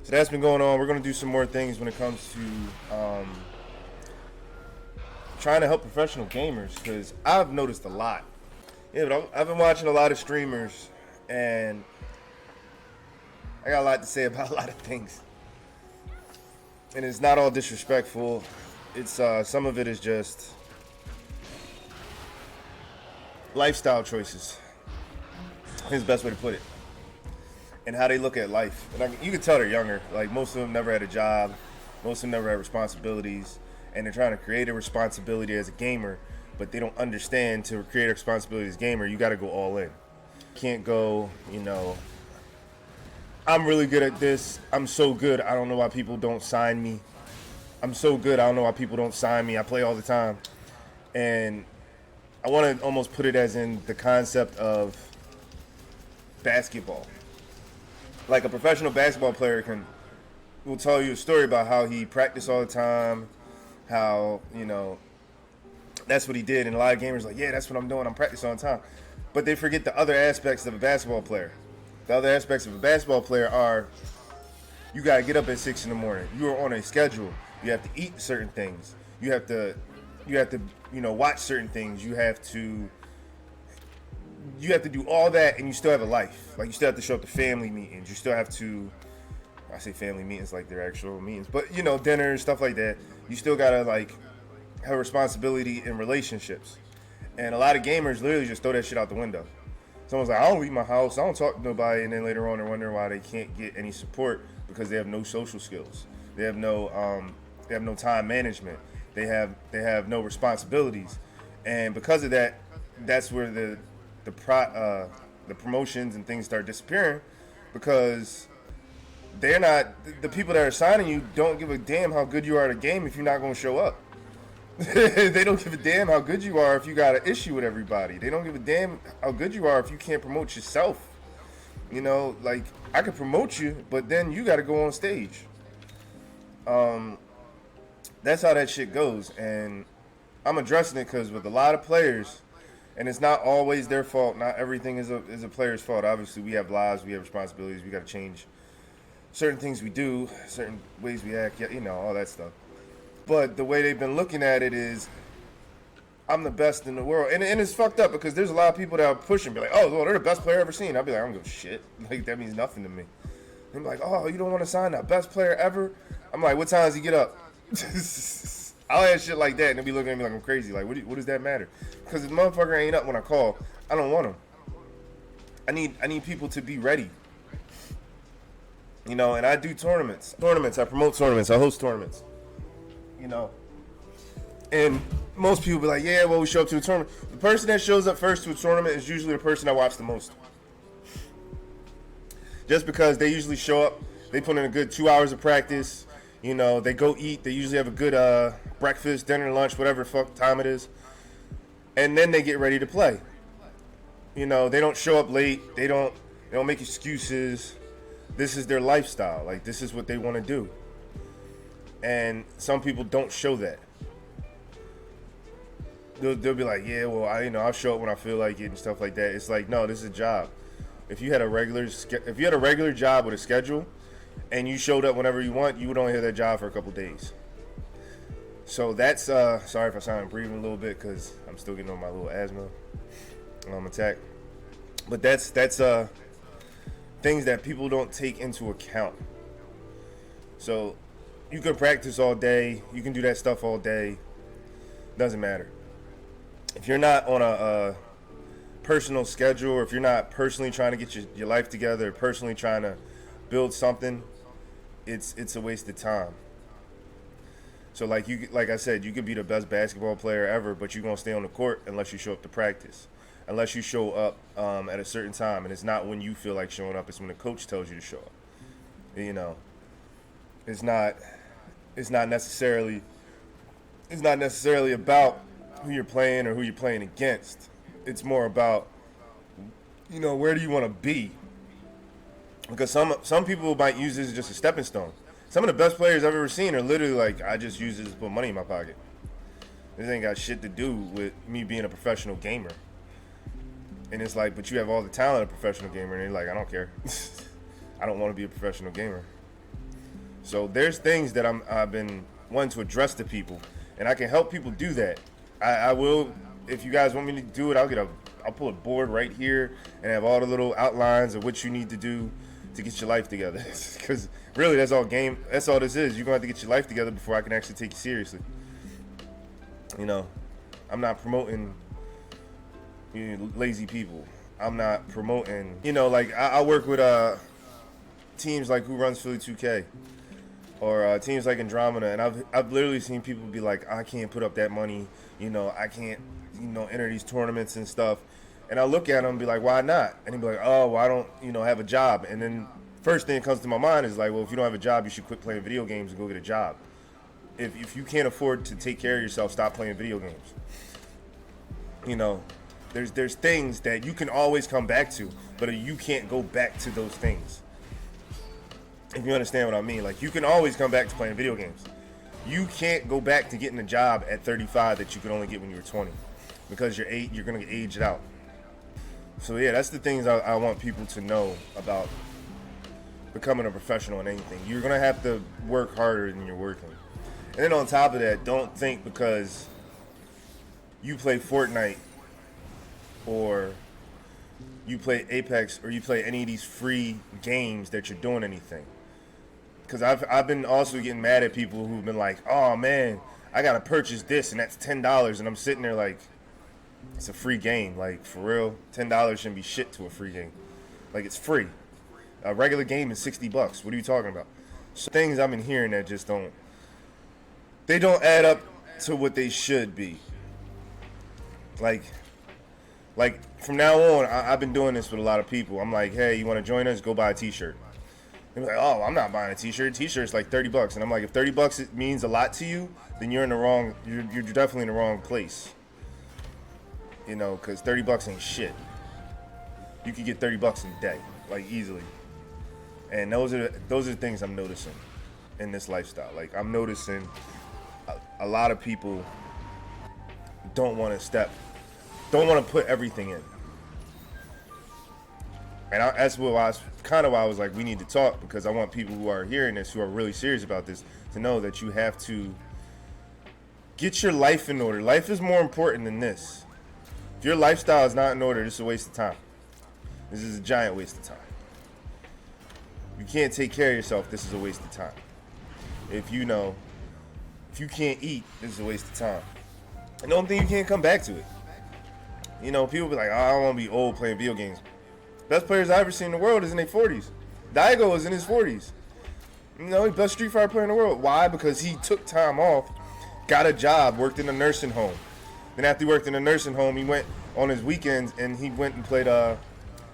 So that's been going on. We're going to do some more things when it comes to trying to help professional gamers, because I've noticed a lot. Yeah, but I've been watching a lot of streamers, and I got a lot to say about a lot of things. And it's not all disrespectful. It's some of it is just lifestyle choices. I think it's the best way to put it. And how they look at life. And you can tell they're younger. Like, most of them never had a job. Most of them never had responsibilities. And they're trying to create a responsibility as a gamer, but they don't understand to create a responsibility as a gamer, you got to go all in. You can't go, I'm really good at this. I'm so good, I don't know why people don't sign me. I'm so good, I don't know why people don't sign me. I play all the time. And I want to almost put it as in the concept of basketball. Like, a professional basketball player will tell you a story about how he practiced all the time, how, that's what he did. And a lot of gamers are like, yeah, that's what I'm doing. I'm practicing all the time. But they forget the other aspects of a basketball player. The other aspects of a basketball player are, you got to get up at 6 in the morning. You are on a schedule. You have to eat certain things. You have to watch certain things. You have to do all that, and you still have a life. Like, you still have to show up to family meetings. You still have to, I say family meetings like they're actual meetings, but dinners, stuff like that. You still gotta have a responsibility in relationships. And a lot of gamers literally just throw that shit out the window. Someone's like, I don't leave my house, I don't talk to nobody, and then later on they're wondering why they can't get any support because they have no social skills. They have no time management. They have no responsibilities, and because of that, that's where the promotions and things start disappearing, because they're not, the people that are signing you don't give a damn how good you are at a game if you're not going to show up. They don't give a damn how good you are if you got an issue with everybody. They don't give a damn how good you are if you can't promote yourself. Like, I could promote you, but then you got to go on stage. That's how that shit goes. And I'm addressing it because with a lot of players, and it's not always their fault. Not everything is a player's fault. Obviously, we have lives, we have responsibilities. We got to change certain things we do, certain ways we act, all that stuff. But the way they've been looking at it is, I'm the best in the world. And it's fucked up because there's a lot of people that are pushing, be like, oh, well, they're the best player I've ever seen. I'll be like, I don't give a shit. Like, that means nothing to me. They're like, oh, you don't want to sign that best player ever? I'm like, what time does he get up? I'll ask shit like that, and they'll be looking at me like I'm crazy. Like, what does that matter? Because if the motherfucker ain't up when I call, I don't want him. I need people to be ready. And I do tournaments. I promote tournaments. I host tournaments. And most people be like, yeah, well, we show up to a tournament. The person that shows up first to a tournament is usually the person I watch the most. Just because they usually show up, they put in a good 2 hours of practice. They go eat. They usually have a good breakfast, dinner, lunch, whatever fuck time it is. And then they get ready to play. They don't show up late. They don't make excuses. This is their lifestyle. Like, this is what they want to do. And some people don't show that. They'll be like, yeah, well, I'll show up when I feel like it and stuff like that. It's like, no, this is a job. If you had a regular job with a schedule, and you showed up whenever you want, you would only have that job for a couple days. So that's sorry if I sound breathing a little bit because I'm still getting on my little asthma attack. But that's things that people don't take into account. So you can practice all day, you can do that stuff all day, doesn't matter. If you're not on a personal schedule, or if you're not personally trying to get your life together, personally trying to build something, it's a waste of time. So like I said, you could be the best basketball player ever, but you're gonna stay on the court unless you show up to practice, unless you show up at a certain time, and it's not when you feel like showing up. It's when the coach tells you to show up. It's not necessarily about who you're playing or who you're playing against. It's more about where do you want to be. Because some people might use this as just a stepping stone. Some of the best players I've ever seen are literally like, I just use this to put money in my pocket. This ain't got shit to do with me being a professional gamer. And it's like, but you have all the talent of a professional gamer. And you're like, I don't care. I don't want to be a professional gamer. So there's things that I've been wanting to address to people, and I can help people do that. I will, if you guys want me to do it, I'll pull a board right here and have all the little outlines of what you need to do to get your life together. Because really, that's all this is. You're gonna have to get your life together before I can actually take you seriously. You know, I'm not promoting lazy people. I'm not promoting, like I work with teams like Who Runs Philly 2K or teams like Andromeda, and I've literally seen people be like, I can't put up that money, I can't, enter these tournaments and stuff. And I look at them and be like, why not? And he'd be like, oh, well, I don't, have a job. And then first thing that comes to my mind is like, well, if you don't have a job, you should quit playing video games and go get a job. If you can't afford to take care of yourself, stop playing video games. There's things that you can always come back to, but you can't go back to those things. If you understand what I mean, like you can always come back to playing video games. You can't go back to getting a job at 35 that you could only get when you were 20, because you're gonna get aged out. So yeah, that's the things I want people to know about becoming a professional in anything. You're gonna have to work harder than you're working. And then on top of that, don't think because you play Fortnite or you play Apex or you play any of these free games that you're doing anything. Because I've been also getting mad at people who've been like, oh man, I gotta purchase this and that's $10, and I'm sitting there like, it's a free game. Like, for real, $10 shouldn't be shit to a free game. Like, it's free. A regular game is $60. What are you talking about? So things I've been hearing that just don't add up to what they should be. Like from now on, I've been doing this with a lot of people. I'm like, hey, you want to join us? Go buy a t-shirt. They're like, oh, I'm not buying a t-shirt. T-shirt's like $30. And I'm like, if $30 it means a lot to you, then you're definitely in the wrong place. Because $30 ain't shit. You could get $30 in a day, like easily. And those are the things I'm noticing in this lifestyle. Like, I'm noticing a lot of people don't want to put everything in. And that's why I was like, we need to talk, because I want people who are hearing this, who are really serious about this, to know that you have to get your life in order. Life is more important than this. If your lifestyle is not in order, this is a waste of time. This is a giant waste of time. You can't take care of yourself, this is a waste of time. If you can't eat, this is a waste of time. And don't think you can't come back to it. People be like, oh, I don't want to be old playing video games. Best players I've ever seen in the world is in their 40s. Daigo is in his 40s. He's best Street Fighter player in the world. Why? Because he took time off, got a job, worked in a nursing home. Then after he worked in a nursing home, he went on his weekends and he went and played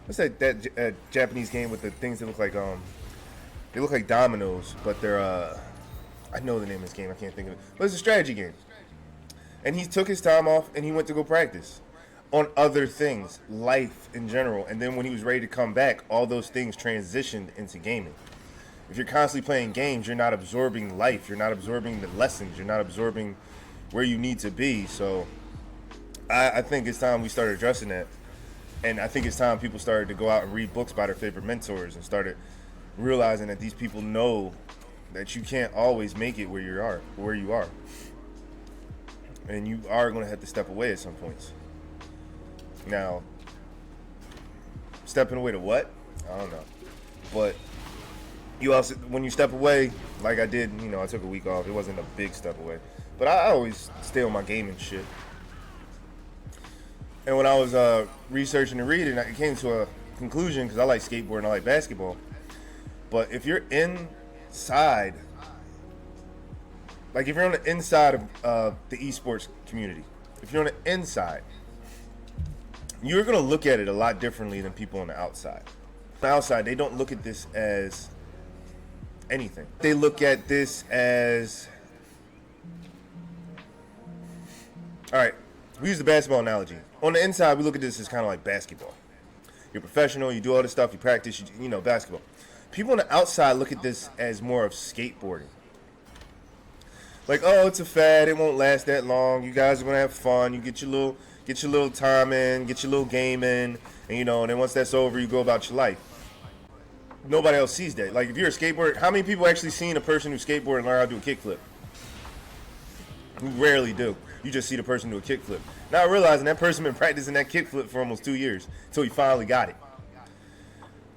what's that Japanese game with the things that look like they look like dominoes, but they're I know the name of this game, I can't think of it, but it's a strategy game. And he took his time off and he went to go practice on other things, life in general. And then when he was ready to come back, all those things transitioned into gaming. If you're constantly playing games, you're not absorbing life, you're not absorbing the lessons, you're not absorbing where you need to be. So I think it's time we started addressing that. And I think it's time people started to go out and read books by their favorite mentors and started realizing that these people know that you can't always make it where you are. And you are going to have to step away at some points. Now, stepping away to what? I don't know. But you also, when you step away, like I did, I took a week off. It wasn't a big step away. But I always stay on my gaming shit. And when I was researching and reading, I came to a conclusion, because I like skateboarding and I like basketball. But if you're inside, like if you're on the inside of the esports community, if you're on the inside, you're going to look at it a lot differently than people on the outside. On the outside, they don't look at this as anything. They look at this as, all right, we use the basketball analogy. On the inside, we look at this as kind of like basketball. You're professional, you do all this stuff, you practice, basketball. People on the outside look at this as more of skateboarding. Like, oh, it's a fad, it won't last that long, you guys are going to have fun, you get your little time in, get your little game in, and and then once that's over, you go about your life. nobody else sees that. Like if you're a skateboarder, how many people actually seen a person who skateboard and learn how to do a kickflip? You rarely do. You just see the person do a kickflip. Not realizing that person been practicing that kickflip for almost 2 years until he finally got it.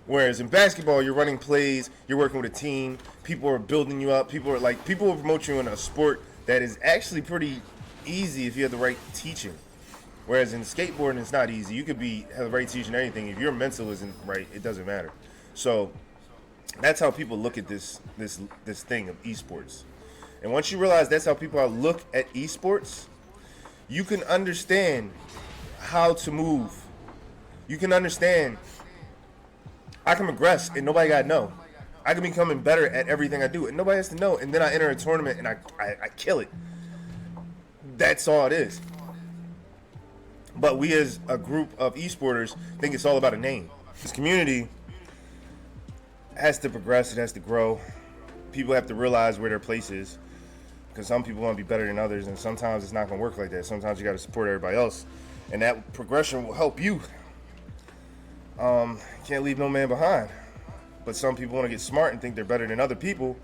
Whereas in basketball, you're running plays, you're working with a team, people are building you up, people will promote you in a sport that is actually pretty easy if you have the right teaching. Whereas in skateboarding, it's not easy. You could have the right teaching and everything. If your mental isn't right, it doesn't matter. So that's how people look at this thing of esports. And once you realize that's how people look at esports, you can understand how to move. You can understand I can progress and nobody got to know. I can become better at everything I do and nobody has to know. And then I enter a tournament and I kill it. That's all it is. But we as a group of esporters think it's all about a name. This community has to progress. It has to grow. People have to realize where their place is. Because some people want to be better than others. And sometimes it's not going to work like that. Sometimes you got to support everybody else. And that progression will help you. Can't leave no man behind. But some people want to get smart and think they're better than other people.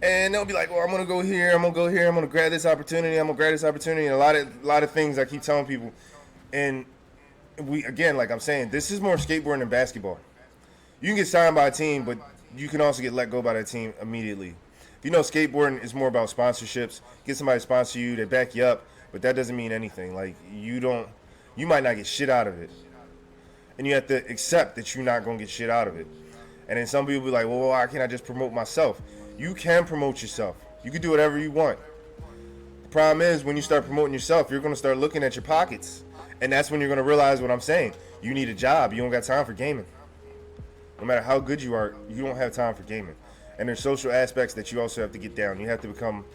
And they'll be like, well, I'm going to go here, I'm going to go here, I'm going to grab this opportunity, I'm going to grab this opportunity. And a lot of things I keep telling people. And we, again, like I'm saying, this is more skateboarding than basketball. You can get signed by a team, but you can also get let go by that team immediately. If you know skateboarding is more about sponsorships, get somebody to sponsor you, they back you up, but that doesn't mean anything. Like, you might not get shit out of it. And you have to accept that you're not going to get shit out of it. And then some people be like, well, why can't I just promote myself? You can promote yourself. You can do whatever you want. The problem is when you start promoting yourself, you're going to start looking at your pockets. And that's when you're going to realize what I'm saying. You need a job. You don't got time for gaming. No matter how good you are, you don't have time for gaming. And there's social aspects that you also have to get down. You have to become,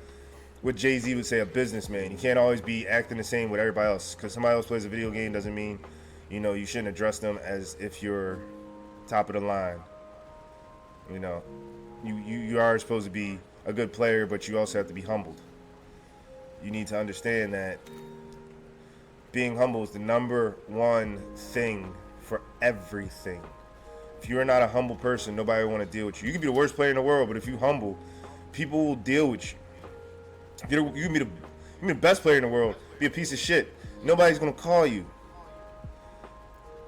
what Jay-Z would say, a businessman. You can't always be acting the same with everybody else. Because somebody else plays a video game doesn't mean, you shouldn't address them as if you're top of the line. You are supposed to be a good player, but you also have to be humbled. You need to understand that being humble is the number one thing for everything. If you're not a humble person, nobody will want to deal with you. You can be the worst player in the world, but if you're humble, people will deal with you. You can be the best player in the world, be a piece of shit. Nobody's going to call you.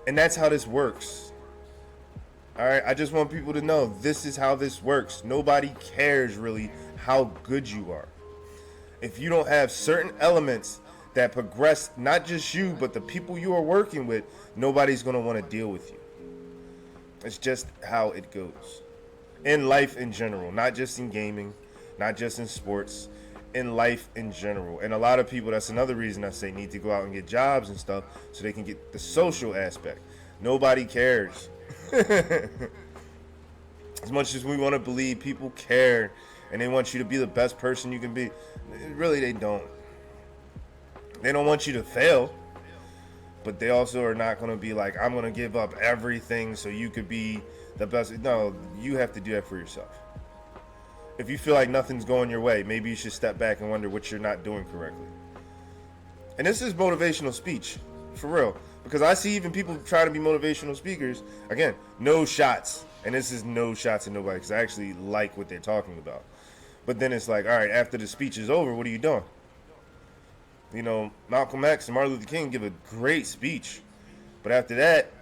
And that's how this works. All right, I just want people to know this is how this works. Nobody cares really how good you are. If you don't have certain elements that progress not just you, but the people you are working with, nobody's going to want to deal with you. It's just how it goes. In life in general, not just in gaming, not just in sports, in life in general. And a lot of people, that's another reason I say need to go out and get jobs and stuff so they can get the social aspect. Nobody cares. As much as we want to believe people care and they want you to be the best person you can be, really they don't. They don't want you to fail, but they also are not going to be like, I'm going to give up everything so you could be the best. No, you have to do that for yourself. If you feel like nothing's going your way, maybe you should step back and wonder what you're not doing correctly. And this is motivational speech, for real. Because I see even people try to be motivational speakers. Again, no shots. And this is no shots at nobody because I actually like what they're talking about. But then it's like, all right, after the speech is over, what are you doing? Malcolm X and Martin Luther King give a great speech. But after that,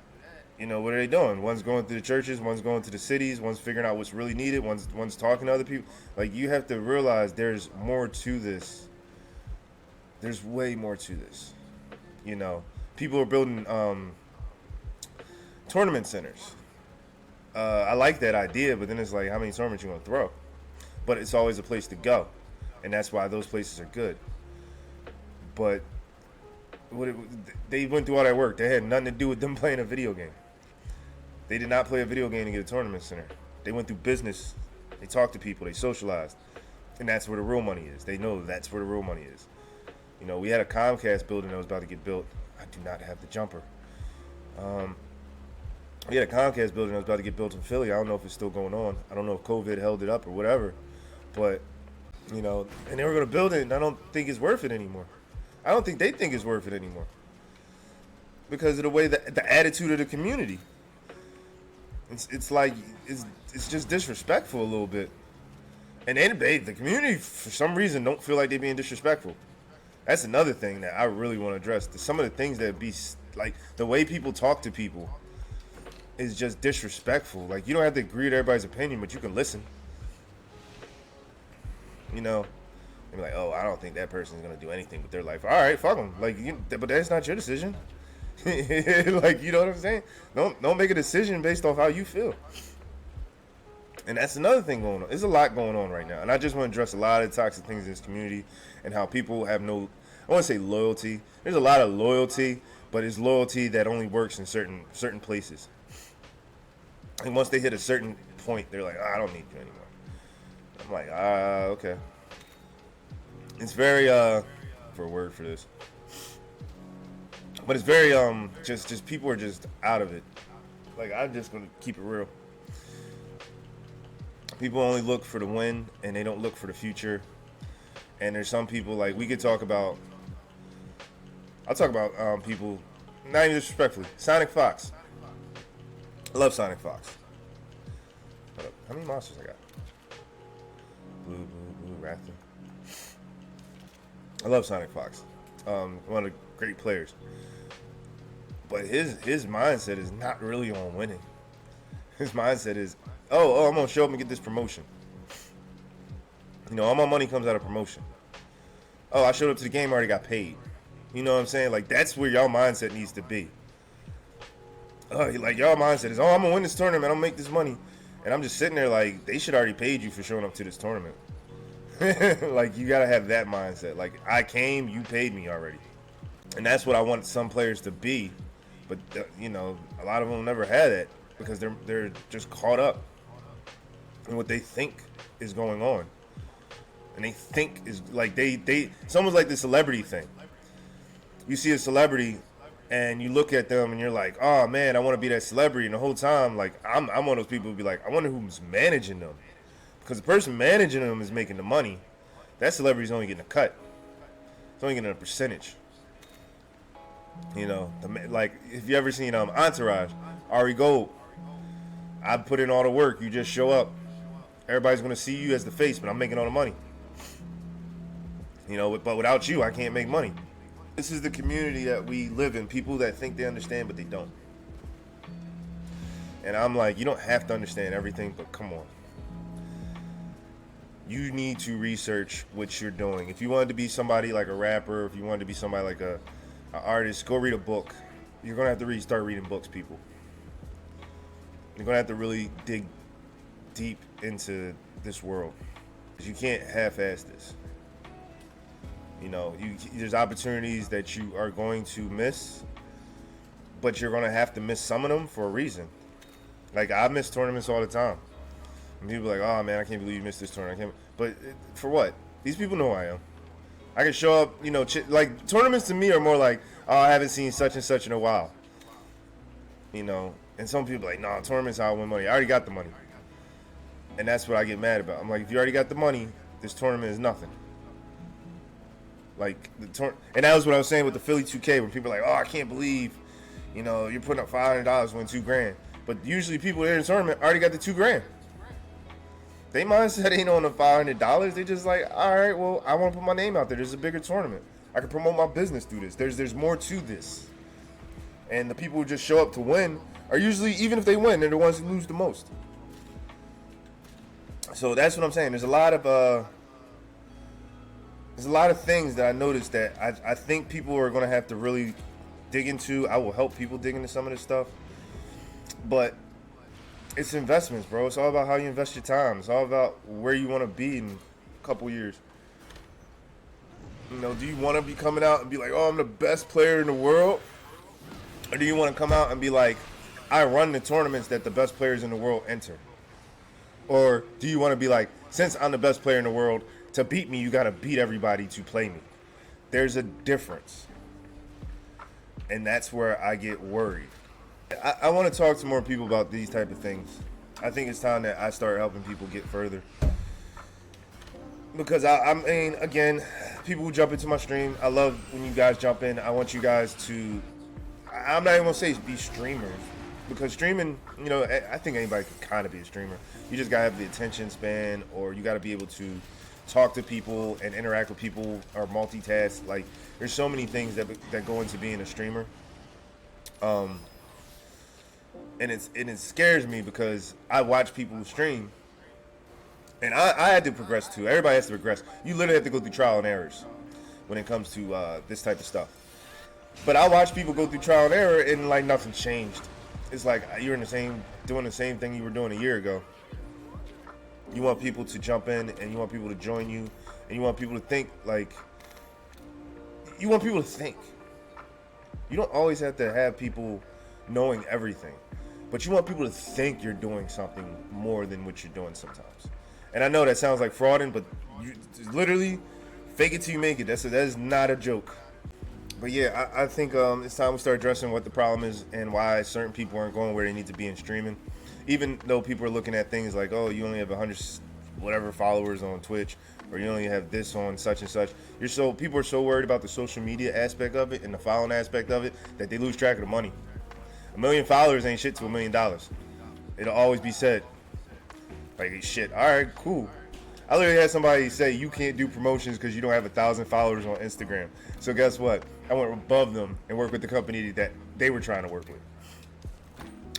what are they doing? One's going to the churches, one's going to the cities, one's figuring out what's really needed, one's talking to other people. Like, you have to realize there's more to this. There's way more to this. People are building tournament centers. I like that idea, but then it's like, how many tournaments you going to throw? But it's always a place to go. And that's why those places are good. But they went through all that work. They had nothing to do with them playing a video game. They did not play a video game to get a tournament center. They went through business. They talked to people. They socialized. And that's where the real money is. They know that's where the real money is. We had a Comcast building that was about to get built. I do not have the jumper. We had a Comcast building that was about to get built in Philly. I don't know if it's still going on. I don't know if COVID held it up or whatever. But, and they were going to build it, and I don't think it's worth it anymore. I don't think they think it's worth it anymore. Because of the way the attitude of the community. It's like it's just disrespectful a little bit. And then the community for some reason don't feel like they're being disrespectful. That's another thing that I really want to address. Some of the things that be like the way people talk to people is just disrespectful. Like you don't have to agree with everybody's opinion, but you can listen. You know, and be like, oh, I don't think that person's gonna do anything with their life. All right, fuck them. Like, but that's not your decision. Like, you know what I'm saying? Don't make a decision based off how you feel. And that's another thing going on. There's a lot going on right now, and I just want to address a lot of the toxic things in this community and how people have no, I want to say loyalty. There's a lot of loyalty, but it's loyalty that only works in certain places. And once they hit a certain point, they're like, oh, I don't need you anymore. I'm like, okay. It's very for a word for this, but it's very just people are just out of it. Like I'm just gonna keep it real. People only look for the win and they don't look for the future. And there's some people like we could talk about. I'll talk about people, not even disrespectfully. Sonic Fox. I love Sonic Fox. Hold up. How many monsters I got? Blue, Raptor. I love Sonic Fox. One of the great players. But his mindset is not really on winning. His mindset is, oh, I'm gonna show up and get this promotion. You know, all my money comes out of promotion. Oh, I showed up to the game, I already got paid. You know what I'm saying? Like that's where y'all mindset needs to be. Like y'all mindset is, oh, I'm gonna win this tournament, I'm gonna make this money. And I'm just sitting there like, they should already paid you for showing up to this tournament. Like you gotta have that mindset. Like I came, you paid me already. And that's what I want some players to be. But you know, a lot of them never had it because they're just caught up in what they think is going on. And they think is like it's almost like the celebrity thing. You see a celebrity and you look at them and you're like, oh man, I want to be that celebrity. And the whole time, like I'm one of those people who be like, I wonder who's managing them. Because the person managing them is making the money. That celebrity's only getting a cut. It's only getting a percentage. You know, like if you ever seen Entourage, Ari Gold, I put in all the work. You just show up. Everybody's gonna see you as the face, but I'm making all the money. You know, but without you, I can't make money. This is the community that we live in. People that think they understand, but they don't. And I'm like, you don't have to understand everything, but come on. You need to research what you're doing. If you wanted to be somebody like a rapper, if you wanted to be somebody like an artist, go read a book. You're gonna have to start reading books, people. You're gonna have to really dig deep into this world. You can't half-ass this. You know, there's opportunities that you are going to miss, but you're gonna have to miss some of them for a reason. Like I miss tournaments all the time. And people are like, oh man, I can't believe you missed this tournament. But for what? These people know who I am. I can show up, you know, like tournaments to me are more like, oh, I haven't seen such and such in a while. You know, and some people are like, no, tournaments how I win money. I already got the money. And that's what I get mad about. I'm like, if you already got the money, this tournament is nothing. Like and that was what I was saying with the Philly 2K when people are like, oh, I can't believe, you know, you're putting up $500 to win $2,000. But usually people in the tournament already got the $2,000. They mindset ain't on the $500. They just like, all right, well, I want to put my name out there. There's a bigger tournament. I can promote my business through this. There's more to this. And the people who just show up to win are usually, even if they win, they're the ones who lose the most. So that's what I'm saying. There's a lot of things that I noticed that I think people are going to have to really dig into. I will help people dig into some of this stuff. But it's investments, bro. It's all about how you invest your time. It's all about where you want to be in a couple years. You know, do you want to be coming out and be like, oh, I'm the best player in the world? Or do you want to come out and be like, I run the tournaments that the best players in the world enter? Or do you want to be like, since I'm the best player in the world, to beat me, you got to beat everybody to play me? There's a difference. And that's where I get worried. I want to talk to more people about these type of things. I think it's time that I start helping people get further. Because, I mean, again, people who jump into my stream, I love when you guys jump in. I want you guys to, I'm not even going to say be streamers. because streaming, I think anybody can kind of be a streamer. You just gotta have the attention span, or you gotta be able to talk to people and interact with people, or multitask. Like, there's so many things that go into being a streamer. Um, and it scares me because I watch people stream, and I had to progress too. Everybody has to progress. You literally have to go through trial and errors when it comes to this type of stuff. But I watch people go through trial and error, and like nothing's changed. It's like you're doing the same thing you were doing a year ago. You want people to jump in, and you want people to join you, and you want people to think like. You want people to think. You don't always have to have people knowing everything, but you want people to think you're doing something more than what you're doing sometimes. And I know that sounds like frauding, but you literally fake it till you make it. That is not a joke. But yeah, I think it's time we start addressing what the problem is and why certain people aren't going where they need to be in streaming. Even though people are looking at things like, oh, you only have 100 whatever followers on Twitch, or you only have this on such and such. People are so worried about the social media aspect of it and the following aspect of it that they lose track of the money. 1 million followers ain't shit to $1 million. It'll always be said. Like, shit, all right, cool. I literally had somebody say you can't do promotions because you don't have 1,000 followers on Instagram. So guess what? I went above them and worked with the company that they were trying to work with.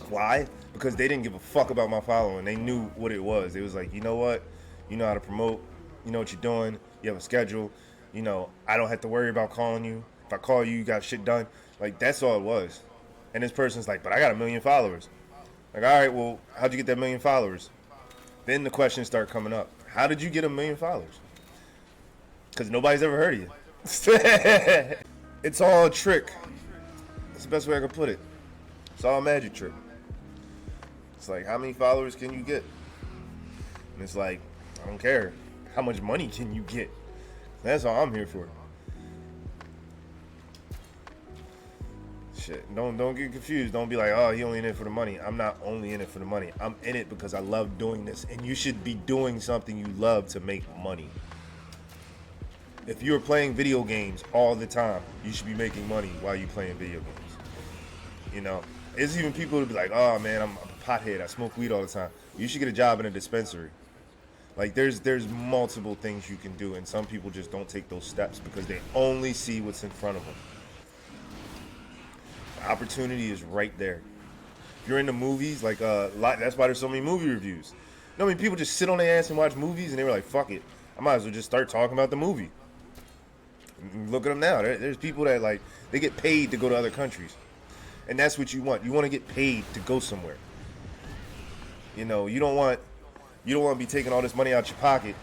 Why? Because they didn't give a fuck about my following. They knew what it was. It was like, you know what? You know how to promote. You know what you're doing. You have a schedule. I don't have to worry about calling you. If I call you, you got shit done. Like, that's all it was. And this person's like, but I got 1 million followers. Like, all right, well, how'd you get that 1 million followers? Then the questions start coming up. How did you get 1 million followers? Because nobody's ever heard of you. It's all a trick. That's the best way I can put it. It's all a magic trick. It's like, how many followers can you get? And it's like, I don't care. How much money can you get? That's all I'm here for. Shit, don't get confused. Don't be like, oh, he only in it for the money. I'm not only in it for the money. I'm in it because I love doing this. And you should be doing something you love to make money. If you're playing video games all the time, you should be making money while you're playing video games. There's even people who be like, oh man, I'm a pothead. I smoke weed all the time. You should get a job in a dispensary. Like, there's multiple things you can do, and some people just don't take those steps because they only see what's in front of them. The opportunity is right there. If you're into movies, like that's why there's so many movie reviews. People just sit on their ass and watch movies, and they were like, fuck it, I might as well just start talking about the movie. Look at them now. There's people that, like, they get paid to go to other countries. And that's what you want. You want to get paid to go somewhere. You don't want to be taking all this money out your pocket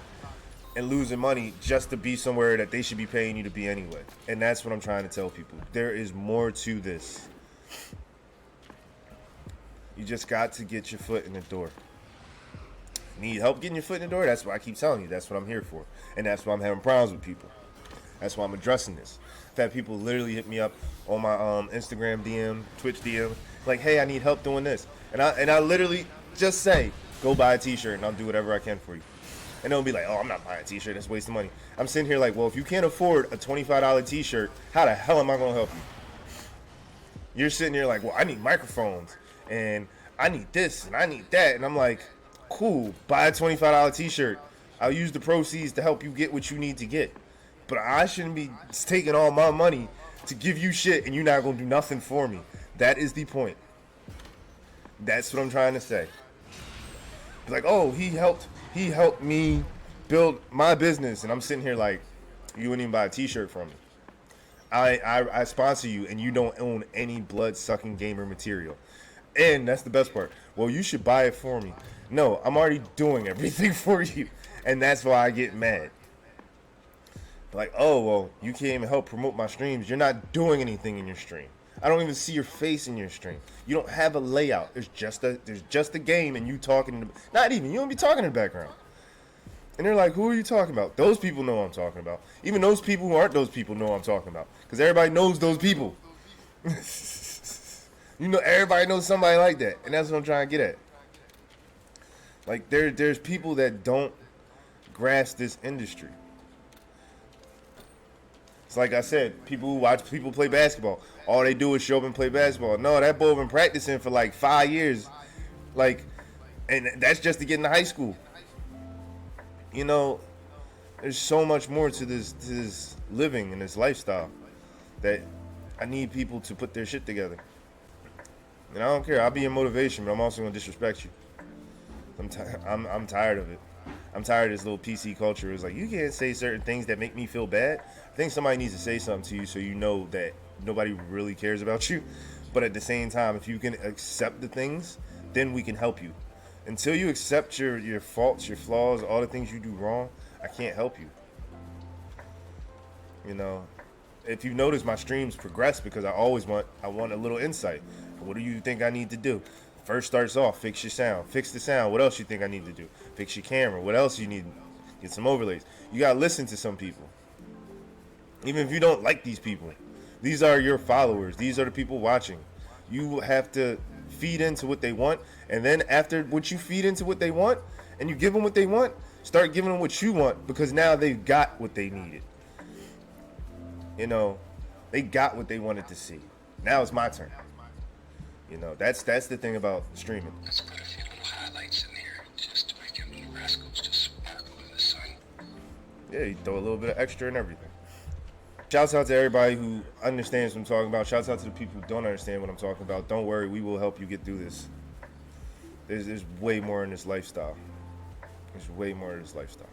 and losing money just to be somewhere that they should be paying you to be anyway. And that's what I'm trying to tell people. There is more to this. You just got to get your foot in the door. Need help getting your foot in the door? That's what I keep telling you. That's what I'm here for. And that's why I'm having problems with people. That's why I'm addressing this. I've had people literally hit me up on my Instagram DM, Twitch DM, like, hey, I need help doing this. And I literally just say, go buy a t-shirt and I'll do whatever I can for you. And they'll be like, oh, I'm not buying a t-shirt. That's a waste of money. I'm sitting here like, well, if you can't afford a $25 t-shirt, how the hell am I going to help you? You're sitting here like, well, I need microphones and I need this and I need that. And I'm like, cool, buy a $25 t-shirt. I'll use the proceeds to help you get what you need to get. But I shouldn't be taking all my money to give you shit and you're not going to do nothing for me. That is the point. That's what I'm trying to say. Like, oh, he helped me build my business. And I'm sitting here like, you wouldn't even buy a t-shirt from me. I sponsor you and you don't own any blood-sucking gamer material. And that's the best part. Well, you should buy it for me. No, I'm already doing everything for you. And that's why I get mad. Like, oh, well, you can't even help promote my streams. You're not doing anything in your stream. I don't even see your face in your stream. You don't have a layout. There's just a game and you talking. Not even. You don't be talking in the background. And they're like, who are you talking about? Those people know what I'm talking about. Even those people who aren't those people know what I'm talking about. Because everybody knows those people. Everybody knows somebody like that. And that's what I'm trying to get at. Like, there's people that don't grasp this industry. It's It's like I said, people who watch people play basketball, all they do is show up and play basketball. No, that boy been practicing for like 5 years, like, and that's just to get into high school. You know, there's so much more to this living and this lifestyle that I need people to put their shit together. And I don't care. I'll be your motivation, but I'm also gonna disrespect you. I'm tired of it. I'm tired of this little PC culture. It's like you can't say certain things that make me feel bad. I think somebody needs to say something to you so you know that nobody really cares about you. But at the same time, if you can accept the things, then we can help you. Until you accept your faults, your flaws, all the things you do wrong, I can't help you. You know, if you notice, my streams progress because I want a little insight. What do you think I need to do? First starts off, fix your sound. Fix the sound. What else you think I need to do? Fix your camera. What else you need? Get some overlays. You gotta listen to some people. Even if you don't like these people. These are your followers. These are the people watching. You have to feed into what they want. And then after what you feed into what they want, and you give them what they want, start giving them what you want, because now they've got what they needed. You know, they got what they wanted to see. Now it's my turn. You know, that's the thing about streaming. Let's put a few little highlights in here just to make them little rascals just sparkle in the sun. Yeah, you throw a little bit of extra and everything. Shouts out to everybody who understands what I'm talking about. Shouts out to the people who don't understand what I'm talking about. Don't worry, we will help you get through this. There's way more in this lifestyle. There's way more in this lifestyle.